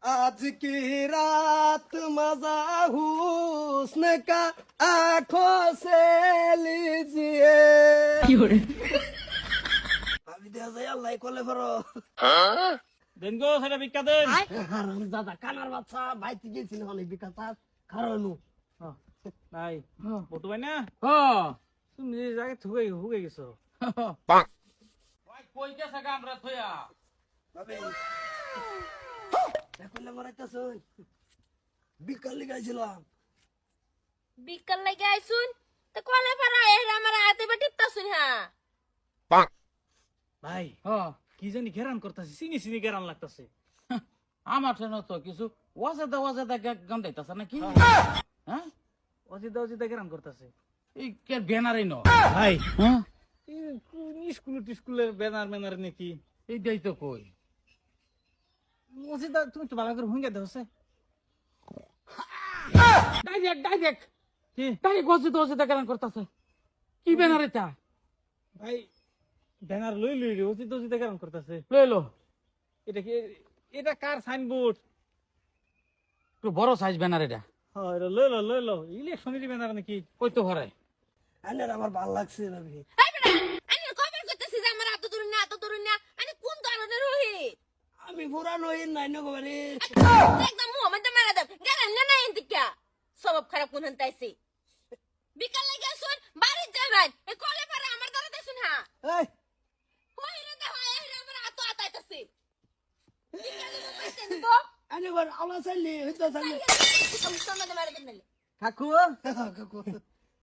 आज की रात मजा हुस्न का आंखों से लीजिए আমি দেখা যায় আল্লাহ কোলে ফরো দেন গো সেটা ভিক্ষা দেন। হারাম দাদা কানার বাচ্চা বাইতে গেছিল অনেক বিকাতা খারানু ভাই বটু ভাই না হ্যাঁ তুমি যে জায়গায় হুগে গেছো। ভাই কই গেছে গামরা থইয়া বাবে দেখলে মরাইতাছ বিকালে গাইছিলাম বিকাল লাগে আইসুন তো কলে পারা এর আমার হাতে বেটিতা শুন হ্যাঁ ভাই হ্যাঁ কি জানি ঘেরান করতেছে, চিনি চিনি ঘেরান লাগতেছে। আমার ঠেনো তো কিছু ওয়াজেদা গান দিতেছে নাকি হ্যাঁ অজিদা ঘেরান করতেছে। এই কে ব্যানারই ন ভাই হ্যাঁ স্কুলে ব্যানার নাকি এই দেই তো কই অজিদা তুমি তো ভালো করে হুঙ্গে দেওছে ডাইরেক্ট কি ওয়াজেদা গান করতেছে কি ব্যানার এটা ভাই ব্যানার লই অজিদা ঘেরান করতেছে। লইলো এটা কি, এটা কার সাইনবোর্ড? একটু বড় সাইজ ব্যানার এটা হ্যাঁ এটা লইলো ইলেকশনের ব্যানার নাকি? কই তো ঘরে আনের আমার ভাল লাগছে ভাবি এই বেটা আমি কবে কইতাছি যে আমার এত দূর না আমি কোন ধরনের রহি আমি পুরানো হই নাই না গোবারে একদম মোহাম্মদ মারা দাও গেলেন না ইন্দিকা সব খারাপ কোন হন্তাইছি বিকাল লাগে আসুন বাড়ি যাবেন এই কলে পারা আমার দ্বারা দেখুন হ্যাঁ এই কইরে দে হয় এর আমার আতো আতাইতাছি বিকালে তো পাইছেন তো আনে ঘর আলা চাইলে হইতা চাইলে আমি তোমাদের মারা দেন কাকু কাকু